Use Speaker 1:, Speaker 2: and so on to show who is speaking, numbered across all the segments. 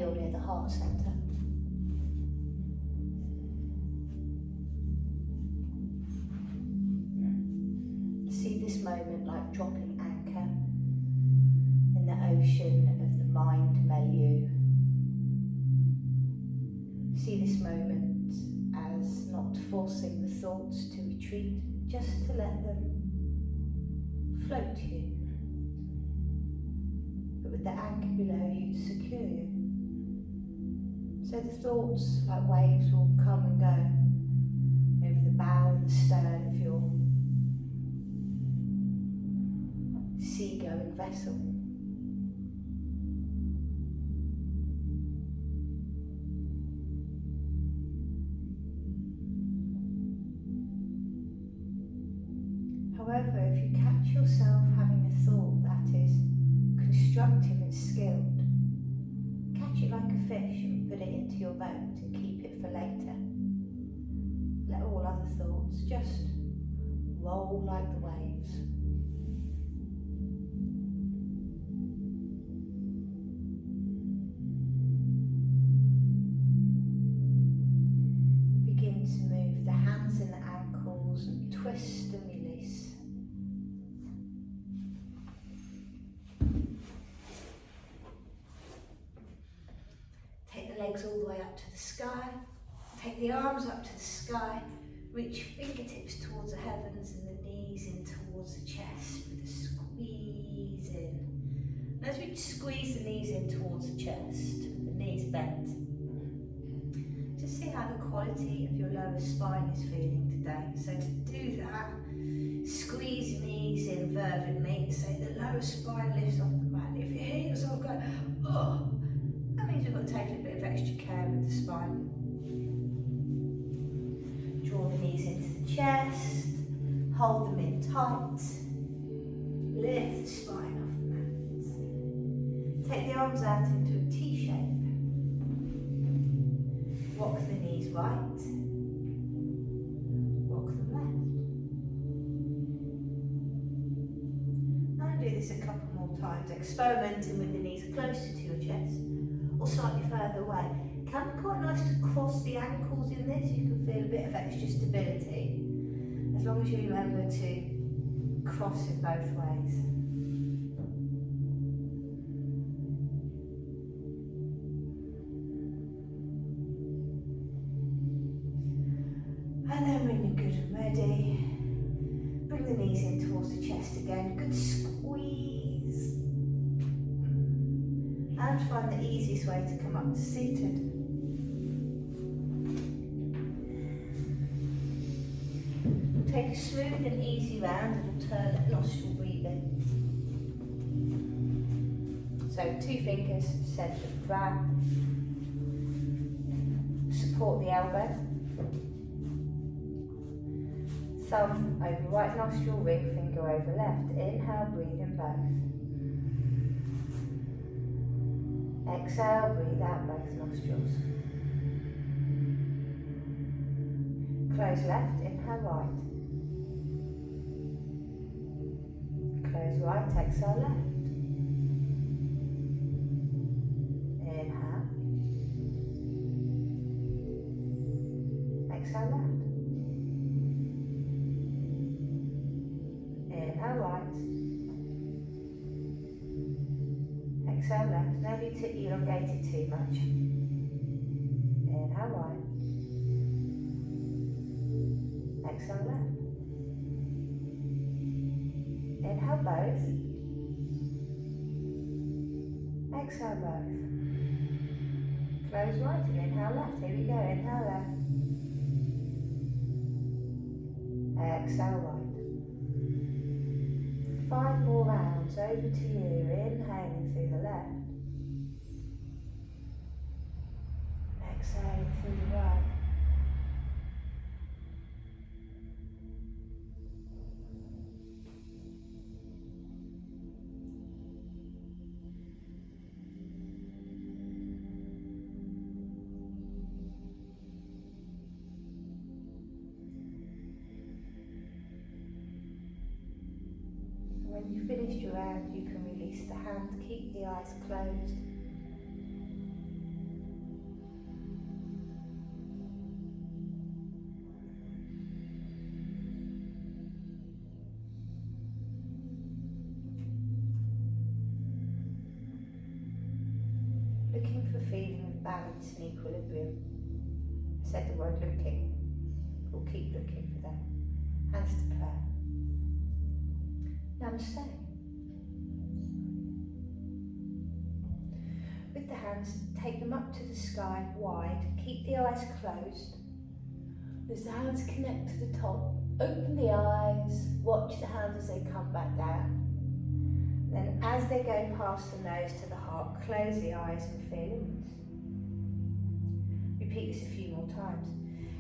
Speaker 1: feel near the heart centre. See this moment like dropping anchor in the ocean of the mind milieu. See this moment as not forcing the thoughts to retreat, just to let them float to you, but with the anchor below you to secure you. So the thoughts, like waves, will come and go over the bow and the stern of your seagoing vessel. However, if you catch yourself having a thought that is constructive and skilled, catch it like a fish and put it into your boat and keep it for later. Let all other thoughts just roll like the waves. Begin to move the hands and the ankles and twist and release. Legs all the way up to the sky. Take the arms up to the sky. Reach fingertips towards the heavens and the knees in towards the chest with a squeeze in. And as we squeeze the knees in towards the chest, the knees bent, just see how the quality of your lower spine is feeling today. So to do that, squeeze the knees in fervently. So the lower spine lifts off the mat. If you hear yourself go, oh, that means we've got to take a bit of extra care with the spine. Draw the knees into the chest, hold them in tight, lift the spine off the mat. Take the arms out into a T shape. Walk the knees right, walk them left. And do this a couple more times, experimenting with the knees closer to your chest or slightly further away. It can be quite nice to cross the ankles in this. You can feel a bit of extra stability, as long as you remember to cross in both ways. And then when you're good and ready, bring the knees in towards the chest again. Good squeeze. And find the easiest way to come up to seated. Take a smooth and easy round and alternate nostril breathing. So 2 fingers centre of the brow. Support the elbow. Thumb over right nostril, ring finger over left. Inhale, breathe in both. Exhale, breathe out both nostrils. Close left, inhale right. Close right, exhale left. Inhale. Exhale left. Inhale right. Exhale left. No need to elongate it too much. Inhale right. Exhale left. Inhale both. Exhale both. Close right and inhale left. Here we go. Inhale left. Exhale right. 5 more rounds. Over to you. Inhaling through the left. Exhaling through the right. When you've finished your round, you can release the hand, keep the eyes closed. balance and equilibrium. I said the word looking. We'll keep looking for them. Hands to prayer. Namaste. With the hands, take them up to the sky wide. Keep the eyes closed. As the hands connect to the top, open the eyes. Watch the hands as they come back down. Then as they go past the nose to the heart, close the eyes and feel inwards. Repeat this a few more times.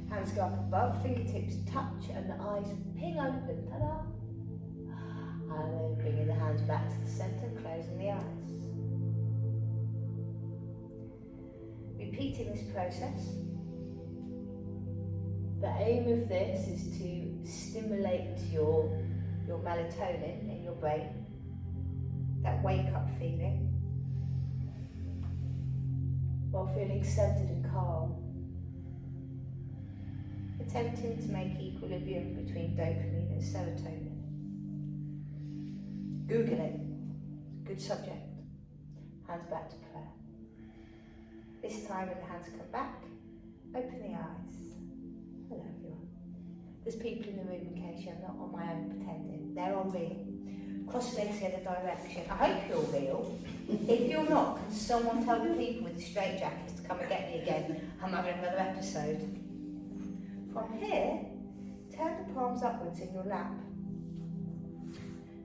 Speaker 1: Hands go up above, fingertips touch and the eyes ping open, ta-da! And then bringing the hands back to the centre, closing the eyes. Repeating this process. The aim of this is to stimulate your melatonin in your brain, that wake-up feeling, while feeling centred and calm. Attempting to make equilibrium between dopamine and serotonin. Google it. Good subject. Hands back to prayer. This time when the hands come back, open the eyes. Hello everyone. There's people in the room in case I'm not on my own pretending. They're all real. Cross legs the other direction. I hope you're real. If you're not, can someone tell the people with the straight jackets to come and get me again? I'm having another episode. From here, turn the palms upwards in your lap.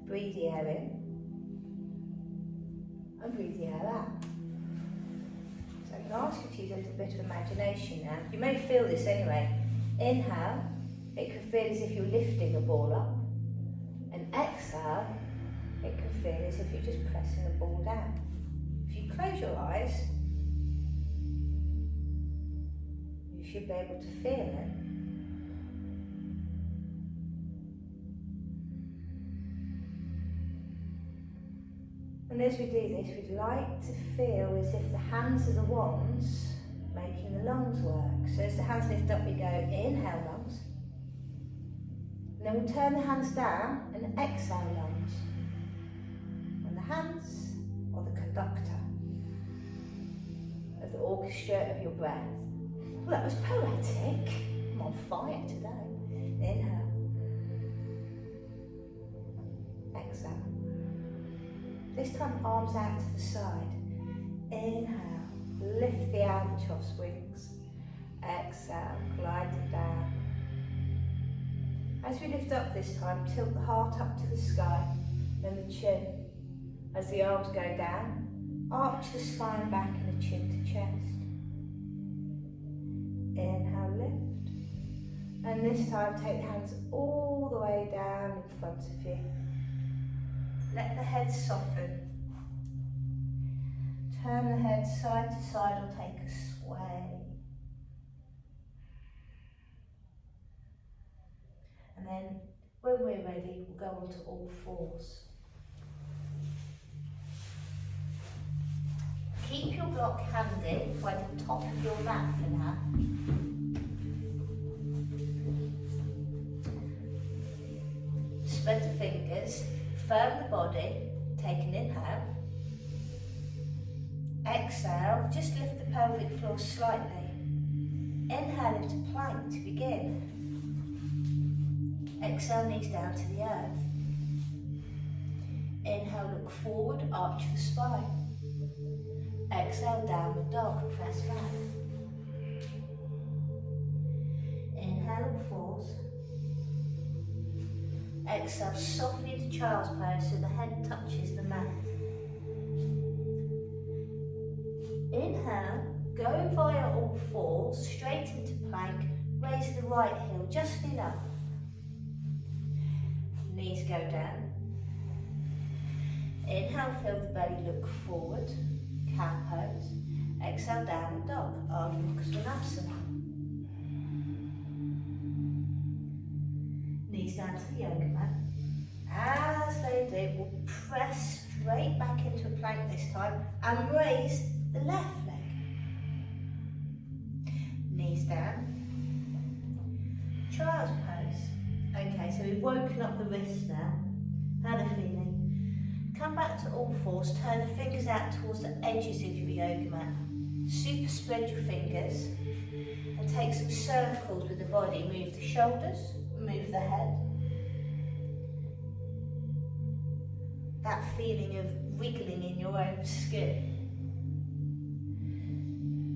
Speaker 1: Breathe the air in and breathe the air out. So I'm going to ask you to use a little bit of imagination now. You may feel this anyway. Inhale, it can feel as if you're lifting a ball up. And exhale, it can feel as if you're just pressing the ball down. If you close your eyes, you should be able to feel it. And as we do this, we'd like to feel as if the hands are the ones making the lungs work. So as the hands lift up, we go, inhale lungs. And then we'll turn the hands down and exhale lungs. And the hands are the conductor of the orchestra of your breath. Well, that was poetic. I'm on fire today. Inhale. Exhale. This time, arms out to the side. Inhale, lift the albatross wings. Exhale, glide them down. As we lift up this time, tilt the heart up to the sky, then the chin. As the arms go down, arch the spine back and the chin to chest. Inhale, lift. And this time, take the hands all the way down in front of you. Let the head soften. Turn the head side to side or take a sway. And then when we're ready, we'll go on to all fours. Keep your block handy by the top of your mat for now. Spread the fingers. Firm the body, take an inhale. Exhale, just lift the pelvic floor slightly. Inhale into plank to begin. Exhale, knees down to the earth. Inhale, look forward, arch the spine. Exhale, downward dog, press back. Inhale, all fours. Exhale, softly into child's pose so the head touches the mat. Inhale, go via all fours, straight into plank, raise the right heel just enough. Knees go down. Inhale, feel the belly look forward, cow pose. Exhale, downward dog, Ardha Svanasana. Knees down to the yoga mat. As they do, we'll press straight back into a plank this time and raise the left leg. Knees down. Child's pose. Okay, so we've woken up the wrists now. How are they feeling? Come back to all fours, turn the fingers out towards the edges of your yoga mat. Super spread your fingers and take some circles with the body. Move the shoulders, move the head. That feeling of wriggling in your own skin.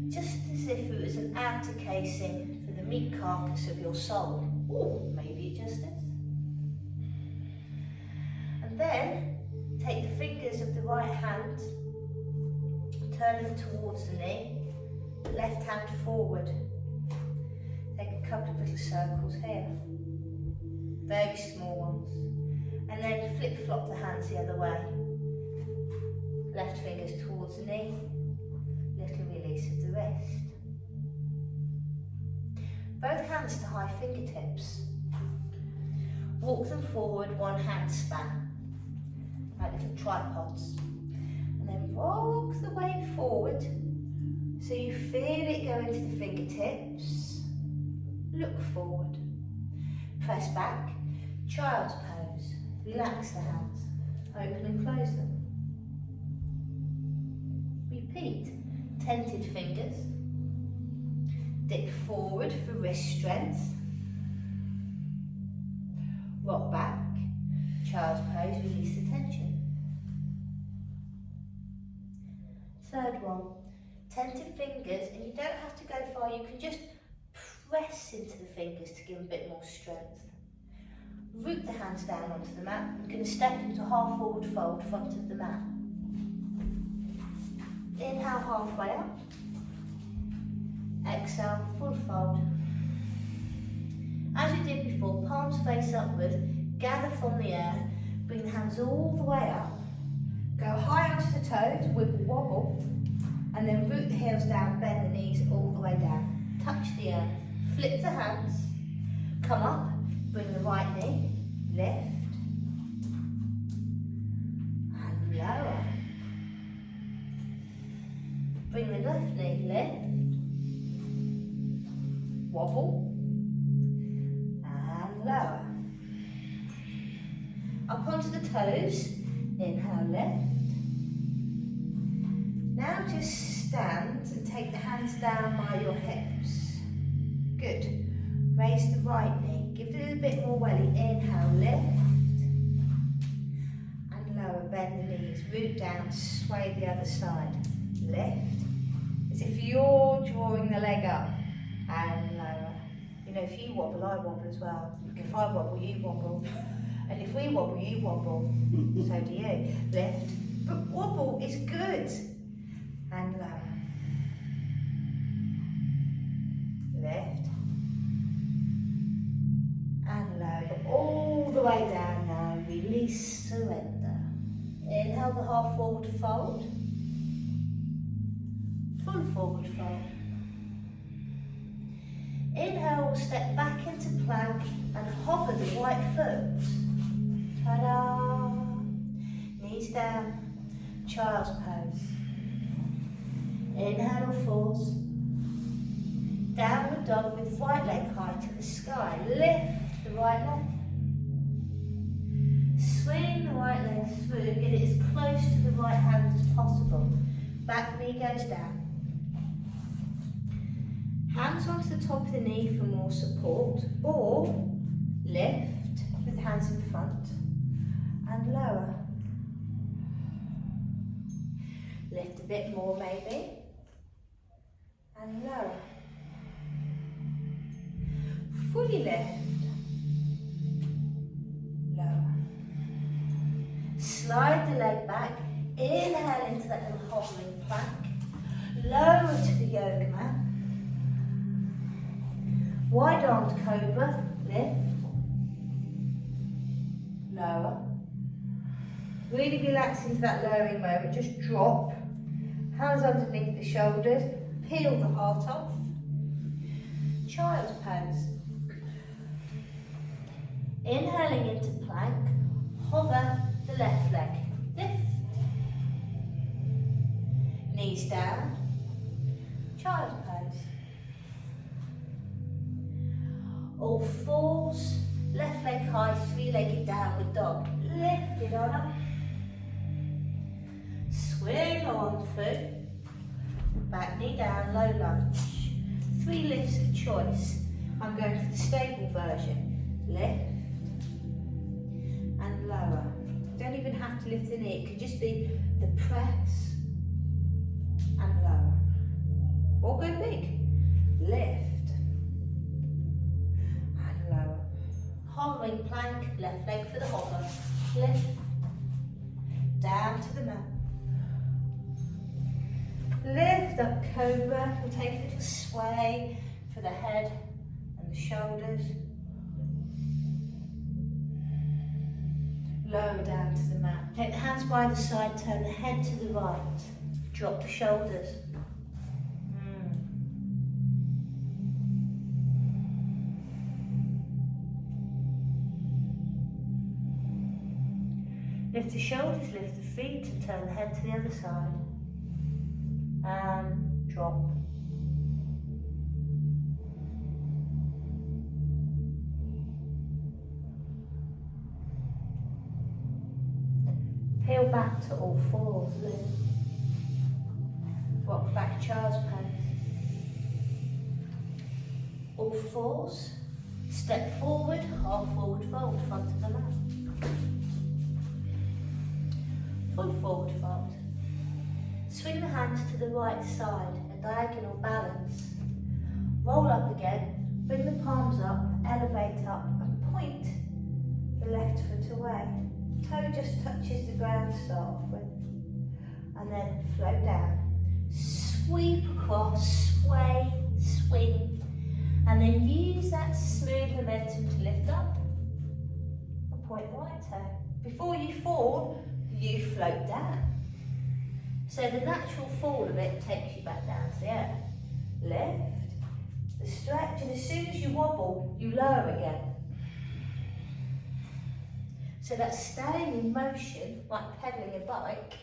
Speaker 1: Just as if it was an outer casing for the meat carcass of your soul. Or maybe it just is. And then take the fingers of the right hand, turn them towards the knee, left hand forward. Take a couple of little circles here, very small ones, and then flip-flop the hands the other way. Left fingers towards the knee, little release of the wrist. Both hands to high fingertips. Walk them forward, one hand span, like little tripods. And then rock the weight forward so you feel it go into the fingertips. Look forward. Press back. Child's pose. Relax the hands. Open and close them. Repeat. Tented fingers. Dip forward for wrist strength. Rock back. Child's pose. Release the tension. Third one. Tented fingers, and you don't have to go far, you can just press into the fingers to give them a bit more strength. Root the hands down onto the mat. You're going to step into half forward fold, front of the mat. Inhale halfway up. Exhale, full fold. As you did before, palms face upwards, gather from the earth, bring the hands all the way up. Go high onto the toes, wiggle wobble, and then root the heels down, bend the knees all the way down. Touch the earth, flip the hands, come up, bring the right knee, lift, and lower. Bring the left knee, lift, wobble, and lower. Up onto the toes, inhale, lift. Now just stand and take the hands down by your hips. Good. Raise the right knee. Give it a little bit more welly. Inhale, lift. And lower, bend the knees. Root down, sway the other side. Lift. As if you're drawing the leg up. And lower. You know, if you wobble, I wobble as well. If I wobble, you wobble. And if we wobble, you wobble. So do you. Lift. But wobble is good. And lower. Lift. And lower. All the way down now. Release, surrender. Inhale the half forward fold. Full forward fold. Inhale, step back into plank and hover the right foot. Ta-da! Knees down. Child's pose. Inhale, force. Downward dog with right leg high to the sky. Lift the right leg. Swing the right leg through. Get it as close to the right hand as possible. Back knee goes down. Hands onto the top of the knee for more support. Or lift with hands in front and lower. Lift a bit more maybe. And lower. Fully lift. Lower. Slide the leg back. Inhale into that little hovering plank. Lower to the yoga mat. Wide armed cobra. Lift. Lower. Really relax into that lowering moment. Just drop. Hands underneath the shoulders. Peel the heart off. Child's pose. Inhaling into plank. Hover the left leg. Lift. Knees down. Child's pose. All fours. Left leg high, three-legged downward dog. Lift it on up. Swing on through. back, knee down, low lunge. 3 lifts of choice. I'm going for the stable version. Lift and lower. You don't even have to lift the knee, it could just be the press and lower. Or go big. Lift and lower. Hovering plank, left leg for the hover. Lift, down to the mat. Lift up cobra, and take a little sway for the head and the shoulders. Lower down to the mat. Take the hands by the side, turn the head to the right. Drop the shoulders. Lift the shoulders, lift the feet and turn the head to the other side. And drop. Peel back to all fours, lift. Rock back, child's pose. All fours. Step forward, half forward fold, front of the mat. Full forward fold. Swing the hands to the right side, a diagonal balance. Roll up again, bring the palms up, elevate up and point the left foot away. Toe just touches the ground to start off with. And then float down. Sweep across, sway, swing. And then use that smooth momentum to lift up and point the right toe. Before you fall, you float down. So the natural fall of it takes you back down to the earth. Lift, the stretch, and as soon as you wobble, you lower again. So that staying in motion, like pedaling a bike,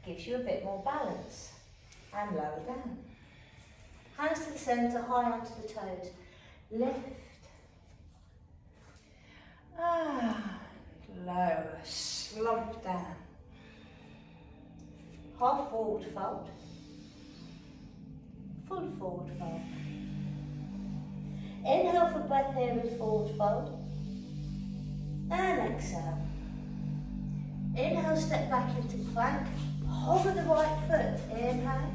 Speaker 1: gives you a bit more balance. And lower down. Hands to the centre, high onto the toes. Lift. Lower, slump down. Half forward fold. Full forward fold. Inhale for breath here with forward fold. And exhale. Inhale, step back into plank. Hover the right foot. Inhale.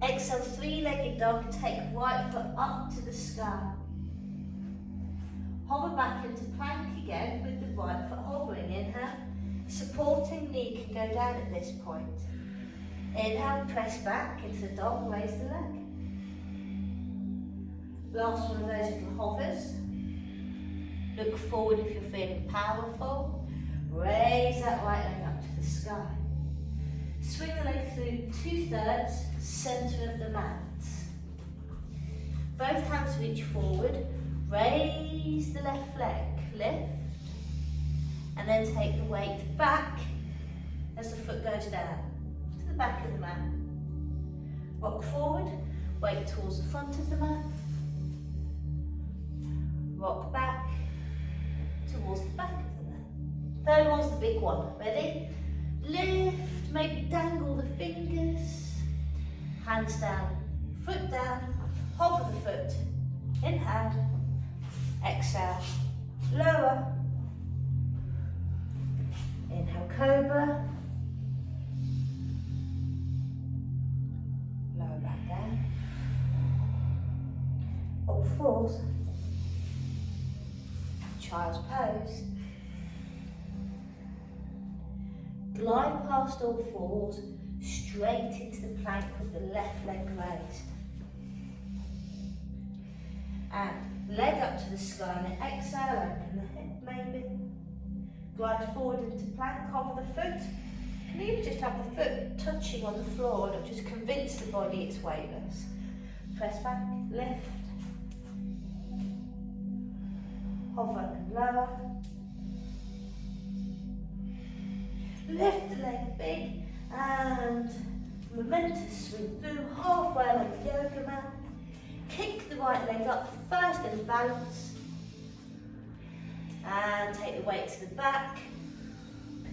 Speaker 1: Exhale, 3-legged dog. Take right foot up to the sky. Hover back into plank again with the right foot hovering. Inhale. Supporting knee can go down at this point. Inhale, press back into the dog, raise the leg. Last one of those little hovers. Look forward if you're feeling powerful. Raise that right leg up to the sky. Swing the leg through 2/3, centre of the mat. Both hands reach forward. Raise the left leg, lift. And then take the weight back as the foot goes down to the back of the mat. Rock forward, weight towards the front of the mat. Rock back towards the back of the mat. Third one's the big one. Ready? Lift, maybe dangle the fingers. Hands down, foot down, hover the foot. Inhale, exhale, lower. Inhale, cobra. Lower back down. All fours. Child's pose. Glide past all fours, straight into the plank with the left leg raised. And leg up to the sky, and then exhale, open the hip maybe. Glide forward into plank, hover the foot. You can even just have the foot touching on the floor and it'll just convince the body it's weightless. Press back, lift. Hover and lower. Lift the leg big and momentous swing through halfway like a yoga mat. Kick the right leg up first and balance. And take the weight to the back.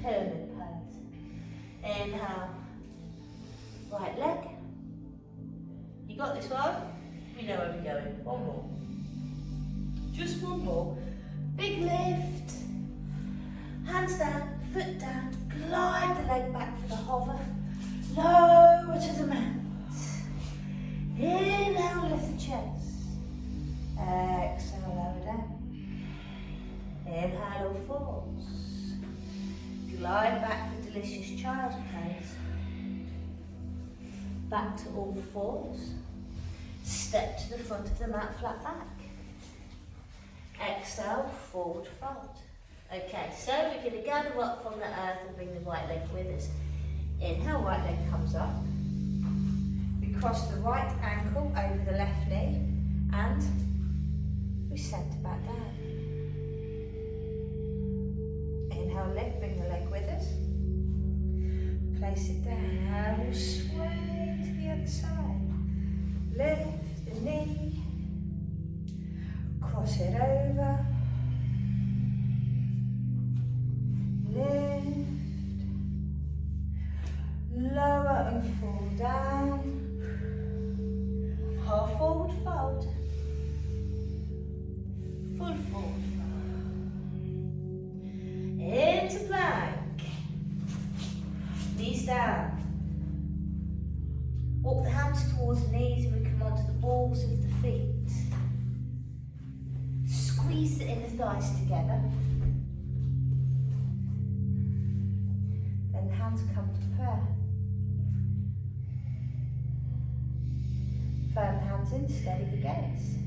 Speaker 1: Pyramid pose. Inhale. right leg. You got this one? We know where we're going. One more. Just one more. Big lift. Hands down, foot down. Glide the leg back for the hover. Lower to the mat. Inhale, lift the chest. Exhale, lower down. Inhale, all fours. Glide back for delicious child pose. Back to all fours. Step to the front of the mat, flat back. Exhale, forward fold. Okay, so we're going to gather up from the earth and bring the right leg with us. Inhale, right leg comes up. We cross the right ankle over the left knee and we centre back down. Inhale, lift, bring the leg with us. Place it down and we'll sway to the other side. Lift the knee, cross it over, lift, lower and fall down, half forward fold, full forward fold, into plank, knees down. Walk the hands towards the knees and we come onto the balls of the feet. Squeeze the inner thighs together. Then the hands come to prayer. Firm hands in, steady the gaze.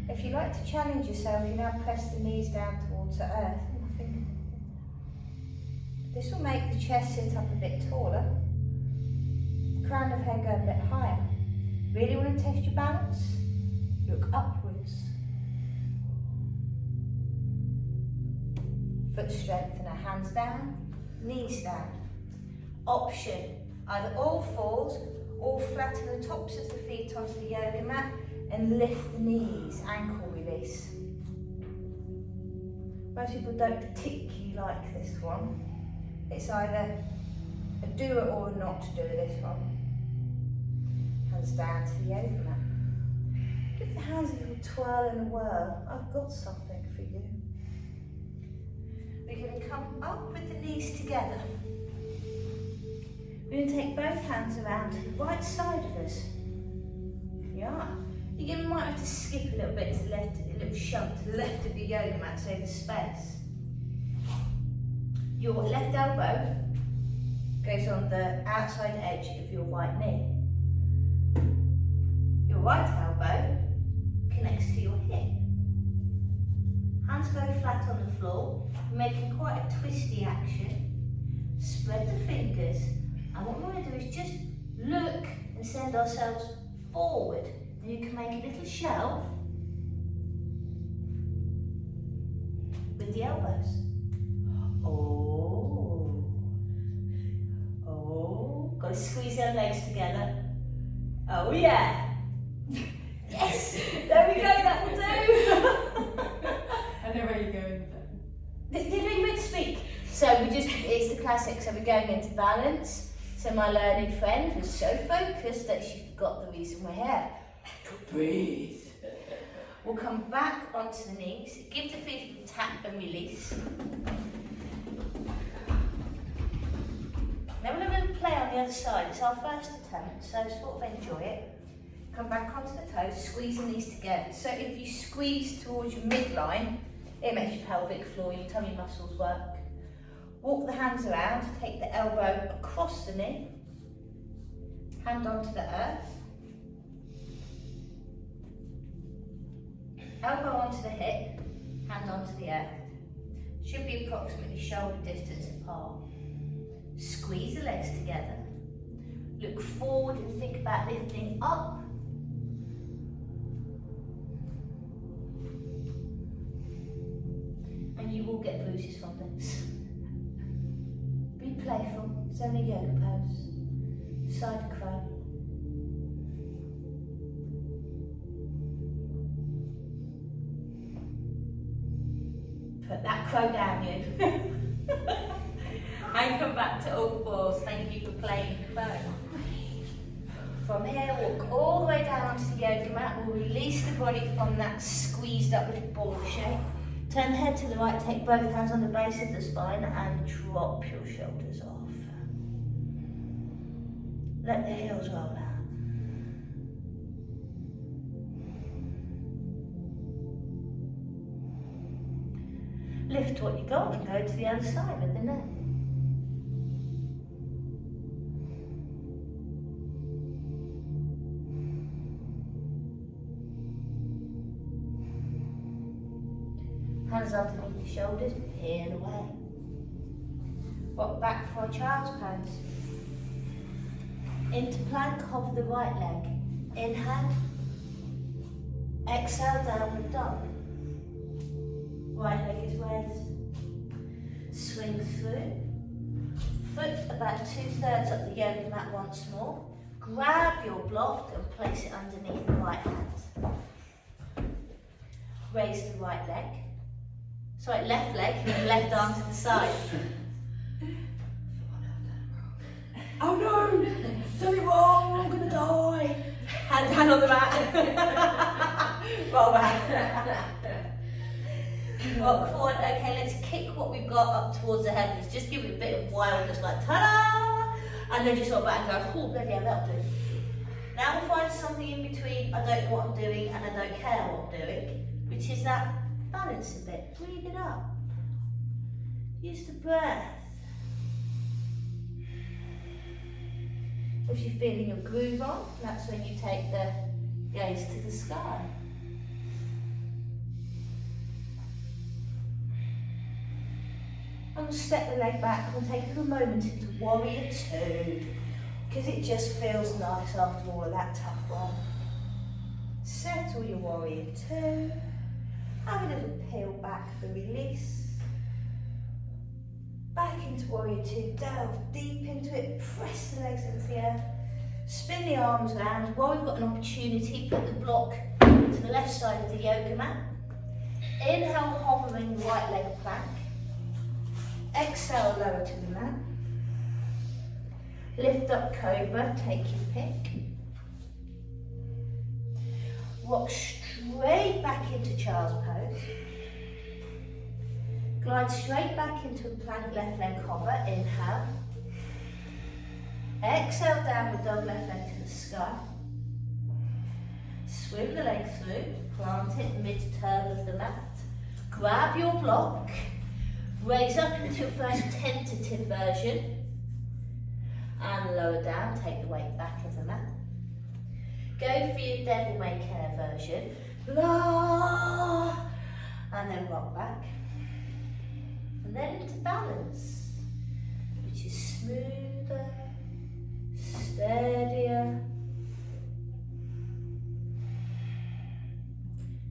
Speaker 1: If you like to challenge yourself, you now press the knees down towards the earth. This will make the chest sit up a bit taller. Crown of head go a bit higher. Really want to test your balance? Look upwards. Foot strengthener, hands down, knees down. Option, either all fours or flatten the tops of the feet onto the yoga mat and lift the knees, ankle release. Most people don't particularly like this one. It's either a doer or a not to do this one. Hands down to the yoga mat. Give the hands a little twirl and a whirl. I've got something for you. We're going to come up with the knees together. We're going to take both hands around to the right side of us. Yeah. You might have to skip a little bit to the left, a little shunt to the left of your yoga mat so there's space. Your left elbow goes on the outside edge of your right knee. Your right elbow connects to your hip. Hands go flat on the floor, making quite a twisty action. Spread the fingers, and what we're going to do is just look and send ourselves forward. And you can make a little shell with the elbows. Oh, oh, got to squeeze our legs together. Oh yeah. Yes, there we go, that will do.
Speaker 2: I know where you're going with that.
Speaker 1: Did we meant to speak? So it's the classic, so we're going into balance. So my learned friend was so focused that she forgot the reason we're here. Breathe. We'll come back onto the knees, give the feet a little tap and release. Now we're going to play on the other side. It's our first attempt, so sort of enjoy it. Come back onto the toes, squeeze the knees together. So if you squeeze towards your midline, it makes your pelvic floor, your tummy muscles work. Walk the hands around, take the elbow across the knee, hand onto the earth, elbow onto the hip, hand onto the earth. Should be approximately shoulder distance apart. Squeeze the legs together. Look forward and think about lifting up. And you will get bruises from this. Be playful, it's only a yoga pose. Side crow. Put that crow down, you. And come back to all fours. Thank you for playing the bow. From here, walk all the way down onto the yoga mat. We'll release the body from that squeezed up little ball shape. Turn the head to the right, take both hands on the base of the spine and drop your shoulders off. Let the heels roll out. Lift what you got and go to the other side with the neck. Hands underneath the shoulders, peel away. Rock back for a child's pose. Into plank of the right leg. Inhale. Exhale, downward dog. Right leg is raised. Swing through. Foot about 2/3 up the yoga mat once more. Grab your block and place it underneath the right hand. Raise the right leg. Sorry, left leg and left arm to the side.
Speaker 2: Oh no! Done it wrong! I'm gonna die!
Speaker 1: Hand on the mat. Roll back. Rock forward. Okay, let's kick what we've got up towards the heavens. Just give it a bit of wildness, like ta-da! And then just roll back and go, oh bloody hell, that'll do. Now we'll find something in between I don't know what I'm doing and I don't care what I'm doing, which is that balance a bit. Breathe it up. Use the breath. If you're feeling your groove on, that's when you take the gaze to the sky. And we'll step the leg back and take a little moment into warrior two, because it just feels nice after all of that tough one. Settle your warrior two. Have a little peel back for release. Back into warrior two, delve deep into it, press the legs into the earth. Spin the arms around. While we've got an opportunity, put the block to the left side of the yoga mat. Inhale, hovering right leg plank. Exhale, lower to the mat. Lift up cobra, take your pick. Rock straight back into child's pose. Glide straight back into a plank, left leg hover, inhale. Exhale, downward dog, left leg to the sky. Swim the leg through, plant it mid-turn of the mat. Grab your block, raise up into a first tentative version. And lower down, take the weight back of the mat. Go for your devil may care version. Blah, and then rock back. And then into balance, which is smoother, steadier,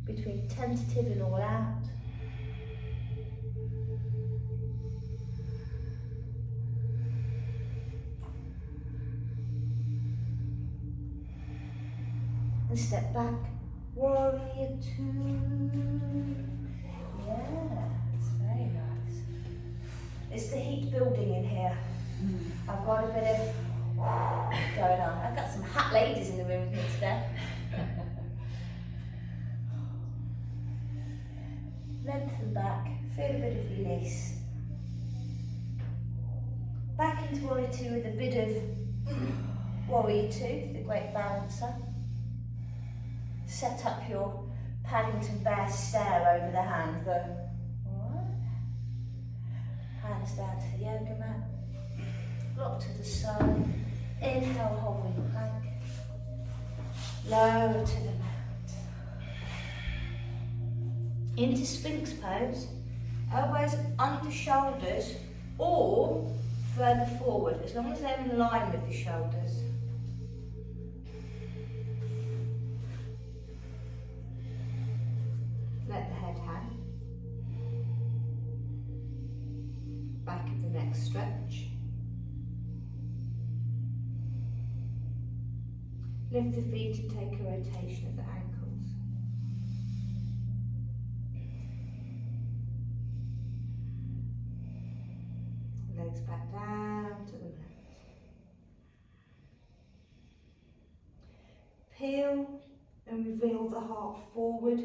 Speaker 1: between tentative and all out. And step back, warrior two. Yes, very nice. It's the heat building in here. I've got a bit of going on. I've got some hot ladies in the room with me today. Lengthen back, feel a bit of release. Back into warrior two with a bit of warrior two, the great balancer. Set up your Paddington Bear stare over the hands. Alright. Hands down to the yoga mat. Block to the side. Inhale, hovering plank. Lower to the mat. Into Sphinx pose. Elbows under shoulders or further forward, as long as they're in line with the shoulders. Let the head hang. Back of the neck stretch. Lift the feet and take a rotation of the ankles. Legs back down to the mat. peel and reveal the heart forward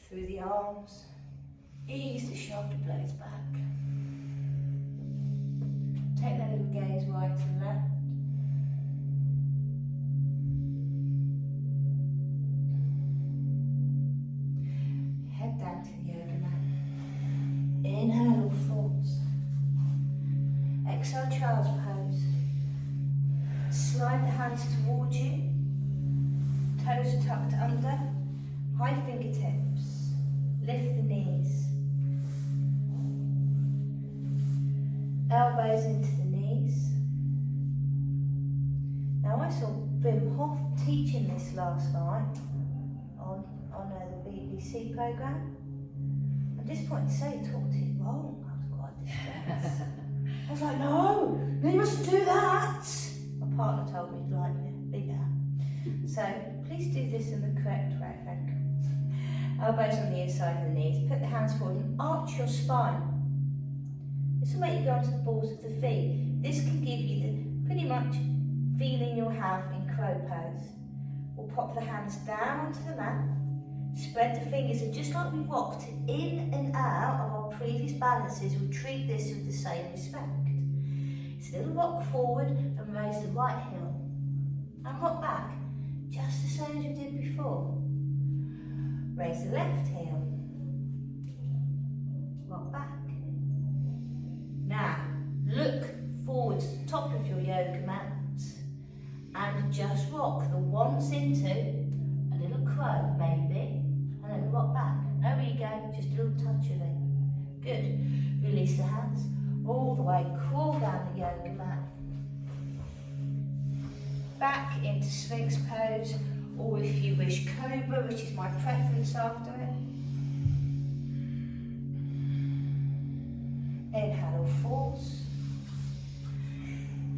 Speaker 1: through the arms. Ease the shoulder blades back. Take that little gaze right and left. Head down to the yoga mat. Inhale all thoughts. Exhale, child's pose. Slide the hands towards you. Toes are tucked under. High fingertips. Lift the knees. Elbows into the knees. Now I saw Wim Hof teaching this last night on the BBC programme. I'm disappointed to say he taught it wrong. I was quite distressed. I was like, no, you mustn't do that. My partner told me to like leave it out. So please do this in the correct way, thank you. Elbows on the inside of the knees. Put the hands forward and arch your spine. This will make you go onto the balls of the feet. This can give you the pretty much feeling you'll have in crow pose. We'll pop the hands down onto the mat. Spread the fingers, and just like we rocked in and out of our previous balances, we'll treat this with the same respect. It's a little rock forward and raise the right heel. And rock back, just the same as you did before. Raise the left heel. Rock back. Now, look forward to the top of your yoga mat and just rock the ones into a little crow, maybe, and then rock back. No ego, just a little touch of it. Good. Release the hands all the way, crawl down the yoga mat. Back into Sphinx pose, or if you wish, Cobra, which is my preference after it. Inhale, all fours.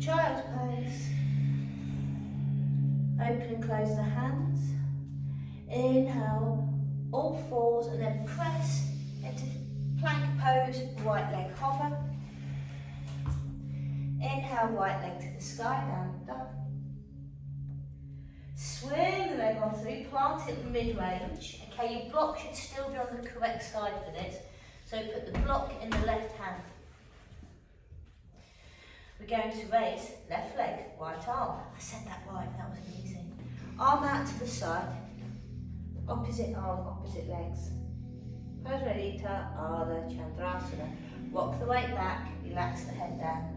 Speaker 1: Child's pose. Open and close the hands. Inhale, all fours, and then press into plank pose, right leg hover. Inhale, right leg to the sky, down, down. Swing the leg on through, plant it mid-range. Okay, your block should still be on the correct side for this. So put the block in the left hand. We're going to raise left leg, right arm. I said that right, that was easy. Arm out to the side. Opposite arm, opposite legs. Purusharita, Ardha Chandrasana. Rock the weight back, relax the head down.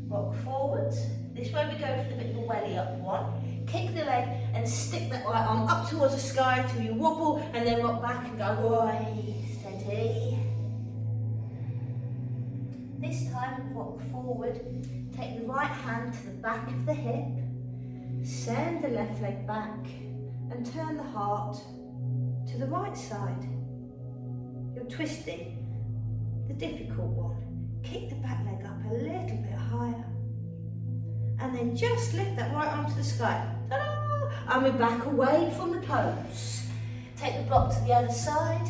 Speaker 1: Rock forwards. This way we go for the bit of a welly up one. Kick the leg and stick that right arm up towards the sky till you wobble, and then rock back and go right, steady. This time rock forward. Take the right hand to the back of the hip. Send the left leg back and turn the heart to the right side. You're twisting the difficult one. Kick the back leg up a little bit higher. And then just lift that right arm to the sky. Ta-da! And we're back away from the pose. Take the block to the other side.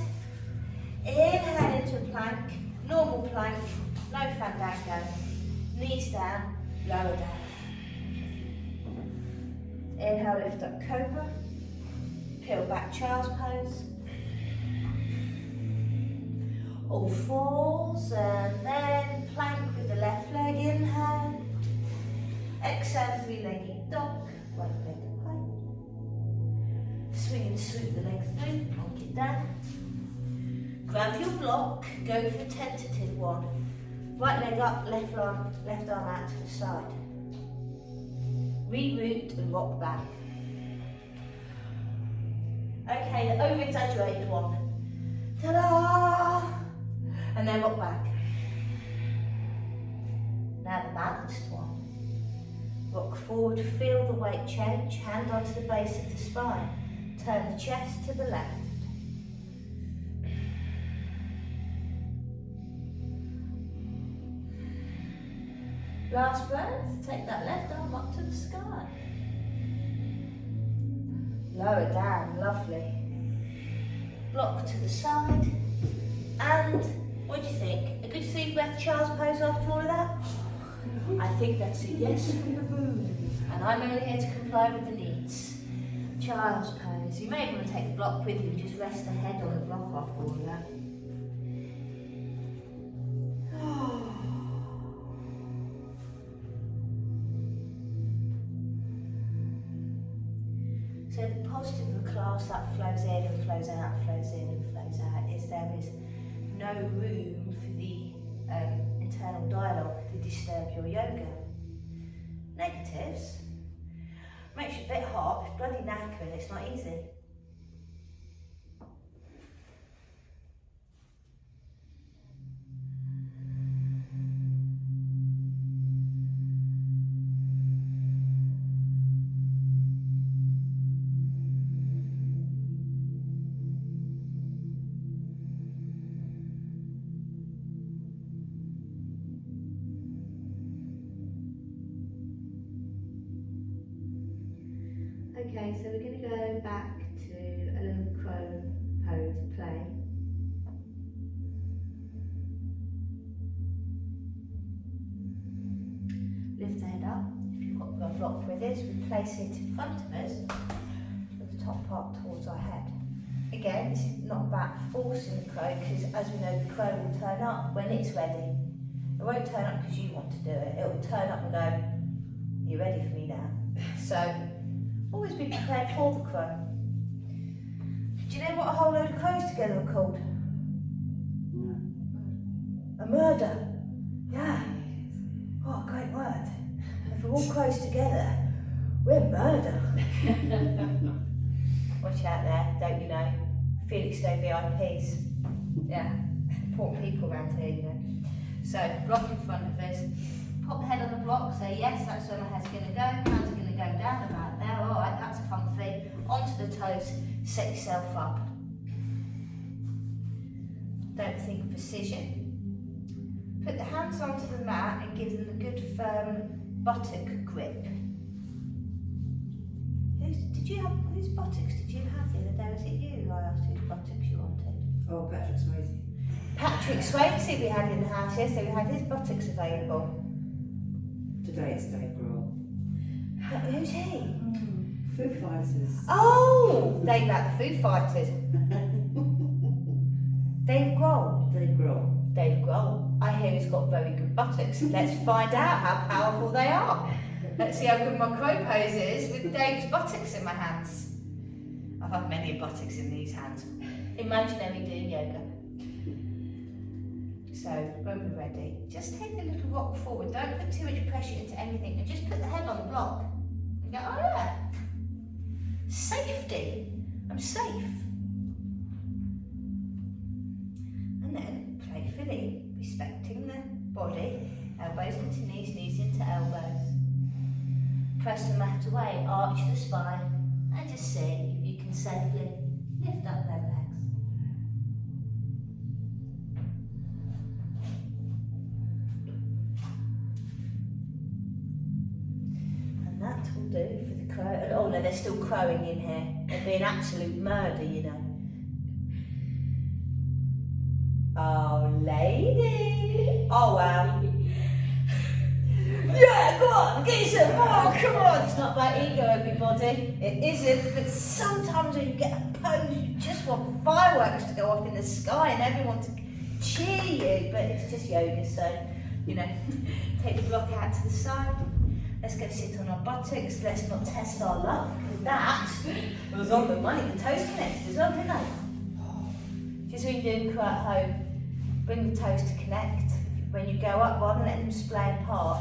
Speaker 1: Inhale into a plank, normal plank, no fandango. Knees down, lower down. Inhale, lift up cobra. Peel back child's pose. All fours, and then plank with the left leg, inhale. Exhale, three-legged dog, right leg high. Swing and swoop the leg through, plonk it down. Grab your block, go for a tentative one. Right leg up, left arm out to the side. Reroute and rock back. Okay, the over-exaggerated one. Ta-da! And then rock back. Now the balanced one. Rock forward, feel the weight change, hand onto the base of the spine. Turn the chest to the left. Last breath, take that left arm up to the sky. Lower down, lovely. Block to the side. And what do you think? A good 3 breath child's pose after all of that? I think that's a yes from the moon. And I'm only here to comply with the needs. Child's pose. You may want to take the block with you, just rest the head on the block after all that. So the positive of the class that flows in and flows out, flows in and flows out, is there is no room for the internal dialogue to disturb your yoga. Negatives, makes you a bit hot, it's bloody knackering, it's not easy. Okay, so we're going to go back to a little crow pose play. Lift the head up. If you've got a block with this, we place it in front of us with the top part towards our head. Again, this is not about forcing the crow, because as we know, the crow will turn up when it's ready. It won't turn up because you want to do it. It will turn up and go, "You're ready for me now." So always be prepared for the crow. Do you know what a whole load of crows together are called? A murder. Yeah. What a great word. If we're all crows together, we're murder. Watch out there, don't you know? Felixstowe VIPs. Yeah, important people around here, you know. So, block in front of us. Pop the head on the block, say yes, that's where my head's going to go. Hands are going to go down about there. All right, that's comfy. Onto the toes, set yourself up. Don't think precision. Put the hands onto the mat and give them a good firm buttock grip. Whose buttocks did you have the other day? Was it you who I asked whose buttocks you wanted?
Speaker 2: Oh, Patrick Swayze.
Speaker 1: Patrick Swayze we had in the house yesterday, we had his buttocks available.
Speaker 2: Today it's Dave Grohl.
Speaker 1: Who's he?
Speaker 2: Foo Fighters.
Speaker 1: Oh! Dave about the Foo Fighters. Dave Grohl.
Speaker 2: Dave Grohl.
Speaker 1: Dave Grohl. I hear he's got very good buttocks. Let's find out how powerful they are. Let's see how good my crow pose is with Dave's buttocks in my hands. I've had many buttocks in these hands. Imaginary doing yoga. So when we're ready, just take a little rock forward. Don't put too much pressure into anything and just put the head on the block. And go, oh yeah. Safety. I'm safe. And then playfully respecting the body, elbows into knees, knees into elbows. Press the mat away, arch the spine, and just see if you can safely lift up their legs. And that will do for the crow. Oh no, they're still crowing in here. They're being absolute murder, you know. Oh, lady. Oh, wow. Yeah, go on, get some more, come on. It's not about ego, everybody. It isn't, but sometimes when you get a pose, you just want fireworks to go off in the sky and everyone to cheer you, but it's just yoga, so, you know, take the block out to the side. Let's go sit on our buttocks. Let's not test our luck, because that was on the money. The toes connected as well, didn't they? Just when you're doing crow at home, bring the toes to connect. When you go up, rather than letting them splay apart,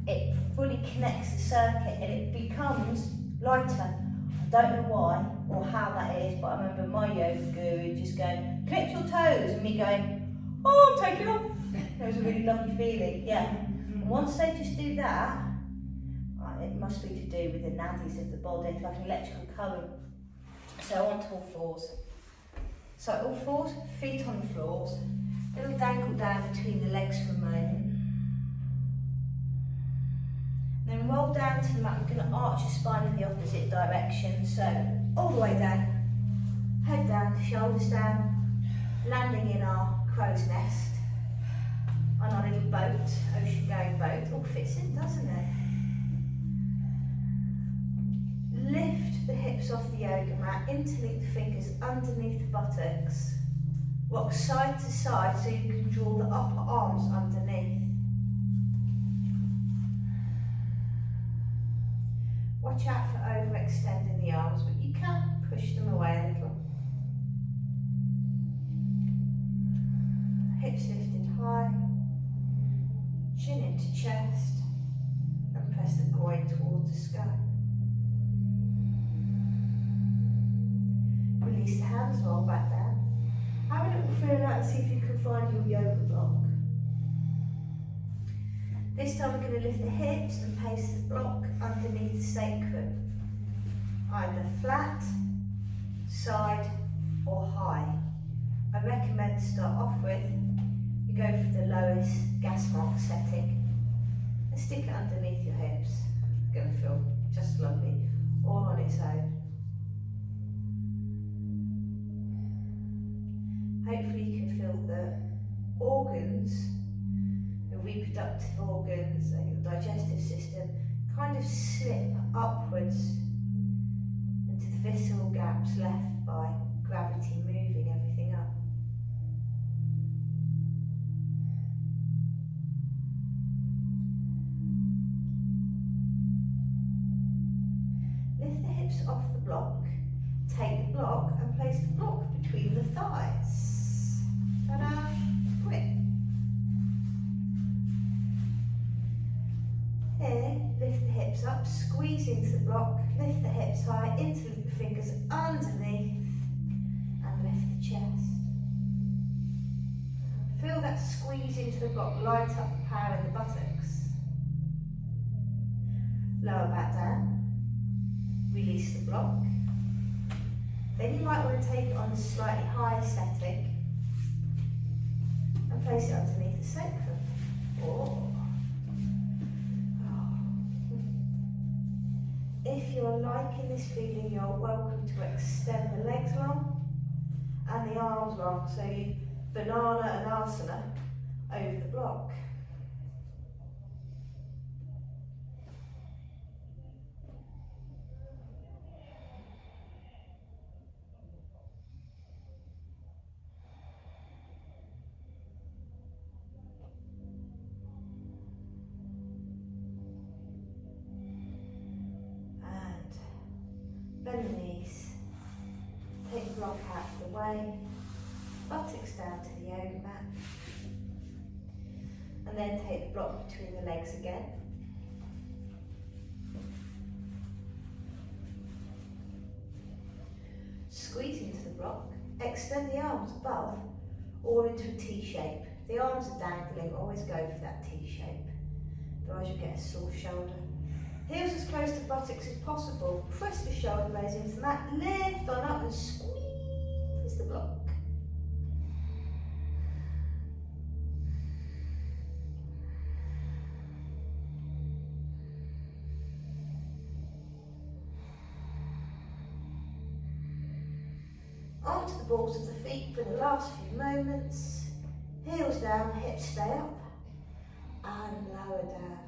Speaker 1: it fully connects the circuit and it becomes lighter. I don't know why or how that is, but I remember my yoga guru just going, connect your toes, and me going, oh, take it off. It was a really lovely feeling, yeah. And once they just do that, it must be to do with the nadis of the body, it's like an electrical current. So onto all fours. So all fours, feet on the floors, little dangle down between the legs for a moment. Then roll down to the mat. We're going to arch your spine in the opposite direction. So all the way down, head down, shoulders down, landing in our crow's nest on our little boat, ocean going boat. All fits in, doesn't it? Lift the hips off the yoga mat, interlink the fingers underneath the buttocks. Rock side to side so you can draw the upper arms underneath. Watch out for overextending the arms, but you can push them away a little. Hips lifted high, chin into chest, and press the groin towards the sky. Release the hands, roll back down. Have a little feel out and see if you can find your yoga block. This time we're going to lift the hips and place the block underneath the sacrum. Either flat, side or high. I recommend to start off with, you go for the lowest gas mark setting and stick it underneath your hips. It's going to feel just lovely, all on its own. Hopefully you can feel the organs, the reproductive organs and your digestive system kind of slip upwards into the visceral gaps left by gravity moving everything up. Lift the hips off the block, take the block and place the block between the thighs. Ta-da! Quick. Here, lift the hips up, squeeze into the block, lift the hips high, interlink the fingers underneath and lift the chest. Feel that squeeze into the block, light up the power in the buttocks. Lower back down, release the block. Then you might want to take it on a slightly higher setting and place it underneath the sacrum. If you're liking this feeling, you're welcome to extend the legs long and the arms long, so you banana and asana over the block. Bend the knees, take the block out of the way, buttocks down to the yoga mat, and then take the block between the legs again. Squeeze into the block, extend the arms above or into a T shape. The arms are dangling, always go for that T shape, otherwise you get a sore shoulder. Heels as close to buttocks as possible. Press the shoulder blades into the mat, lift on up and squeeze the block. Onto the balls of the feet for the last few moments. Heels down, hips stay up and lower down.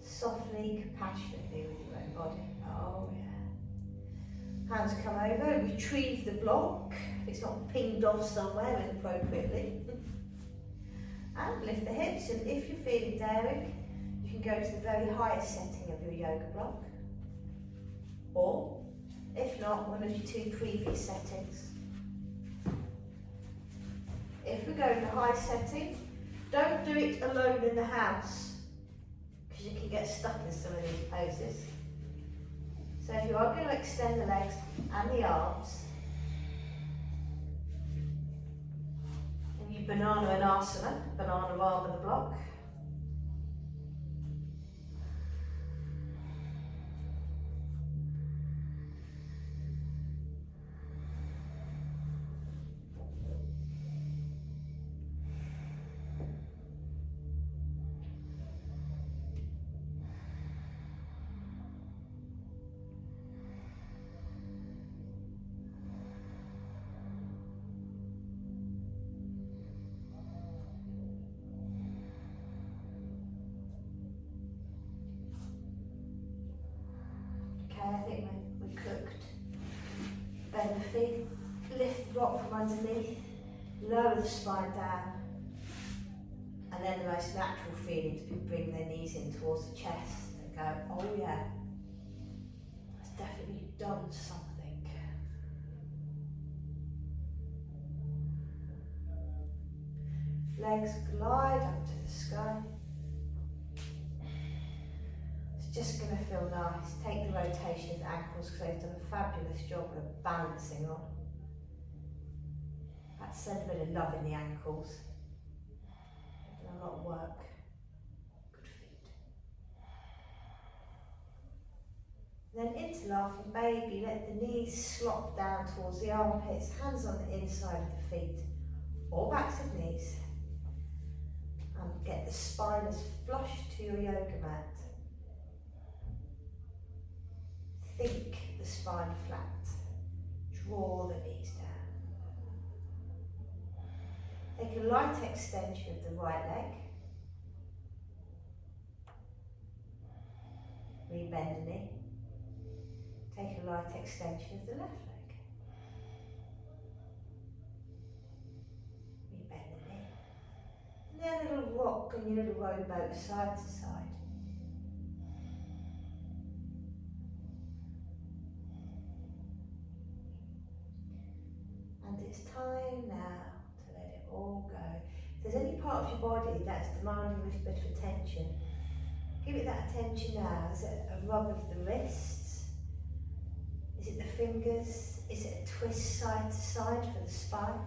Speaker 1: Softly, compassionately with your own body. Oh yeah. Hands come over, retrieve the block. It's not pinged off somewhere inappropriately. And lift the hips, and if you're feeling daring, you can go to the very highest setting of your yoga block. Or, if not, one of your two previous settings. If we go to the high setting, don't do it alone in the house, because you can get stuck in some of these poses. So if you are going to extend the legs and the arms, and you banana and asana, banana arm and the block. feet, lift the rock from underneath, lower the spine down, and then the most natural feeling to be bring their knees in towards the chest and go, oh yeah, that's definitely done something. Legs glide up to the sky. It's just going to feel nice. Take the rotation of the ankles because they've done a fabulous job of balancing on. That's send a bit of love in the ankles. They've done a lot of work. Good feet. Then into laughing baby, let the knees slop down towards the armpits, hands on the inside of the feet, or backs of knees. And get the spine as flush to your yoga mat. Think the spine flat. Draw the knees down. Take a light extension of the right leg. Rebend the knee. Take a light extension of the left leg. And then a little rock and your little rowboat side to side. And it's time now to let it all go. If there's any part of your body that's demanding a little bit of attention, give it that attention now. Is it a rub of the wrists? Is it the fingers? Is it a twist side to side for the spine?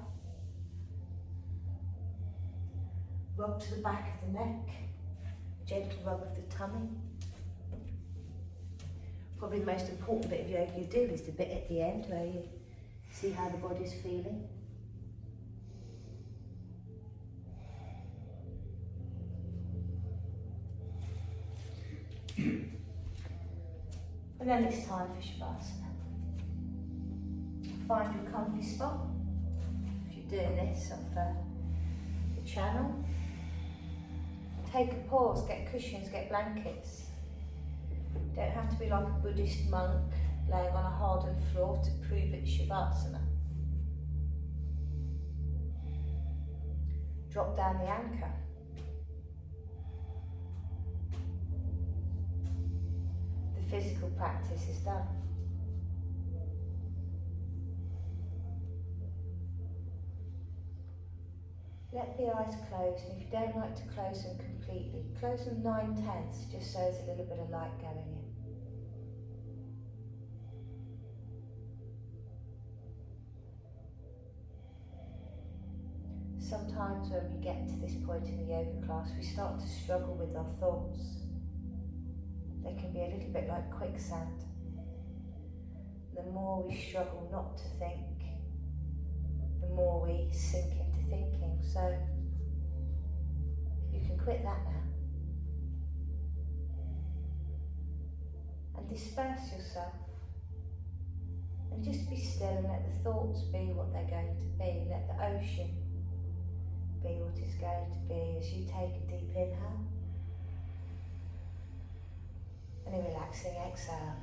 Speaker 1: Rub to the back of the neck, gentle rub of the tummy. Probably the most important bit of yoga you do is the bit at the end where you see how the body's feeling. And then it's time for Shavasana. Find your comfy spot. If you're doing this off the channel, take a pause, get cushions, get blankets. Don't have to be like a Buddhist monk laying on a hardened floor to prove it's Shavasana. Drop down the anchor. The physical practice is done. Let the eyes close, and if you don't like to close them completely, close them 9/10, just so there's a little bit of light going in. Sometimes when we get to this point in the yoga class, we start to struggle with our thoughts. They can be a little bit like quicksand. The more we struggle not to think, the more we sink into thinking. So you can quit that now. And disperse yourself. And just be still and let the thoughts be what they're going to be. Let the ocean be what it's going to be as you take a deep inhale. And a relaxing exhale.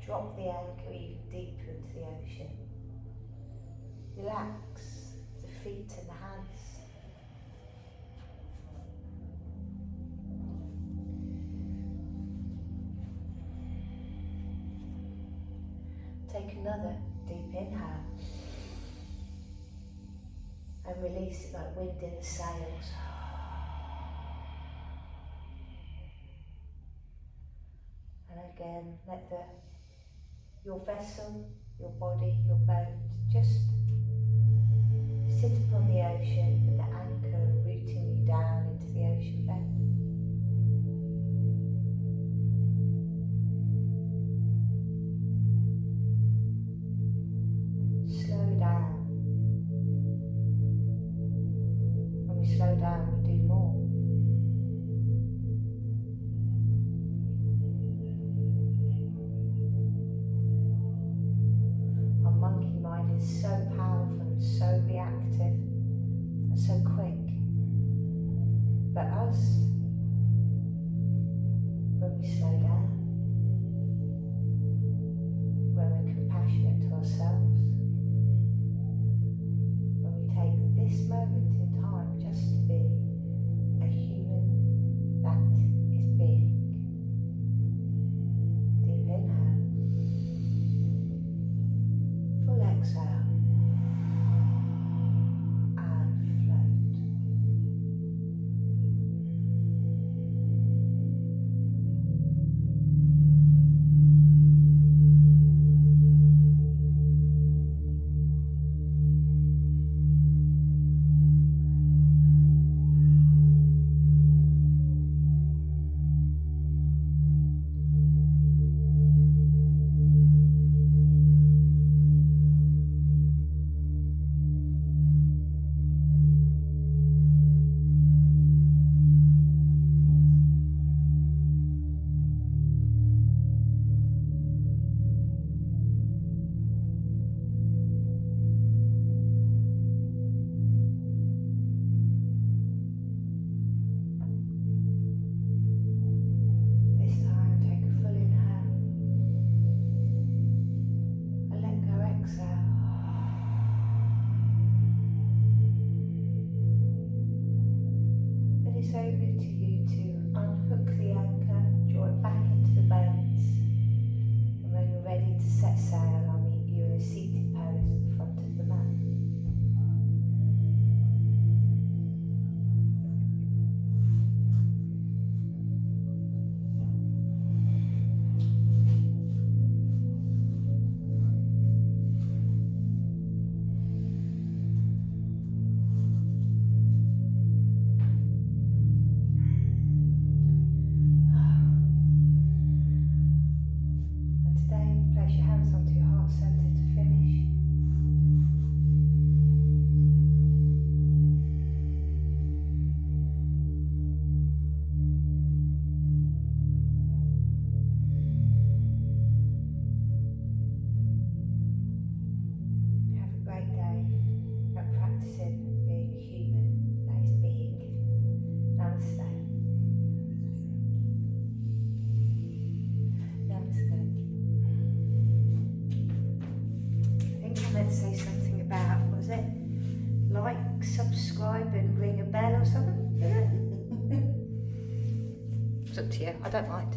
Speaker 1: Drop the anchor even deeper into the ocean. Relax the feet and the hands. Take another deep inhale and release it like wind in the sails. And again, let your vessel, your body, your boat just sit upon the ocean with the anchor rooting you down into the ocean bed. Slow down. When we slow down, we do more. Is so powerful and so reactive and so quick. But us, when we slow down, when exhale. And float. This time, take a full inhale and let go, exhale. Then it's over to you to unhook the anchor, draw it back into the bones, and when you're ready to set sail, I'll meet you in a seated pose at the front of the mat. And today, place your hands onto your heart centre to finish. Have a great day at practicing being a human that is being. Namaste. Namaste. I think I meant to say something about, what was it? Like, subscribe and ring a bell or something? Is it? It's up to you, I don't mind.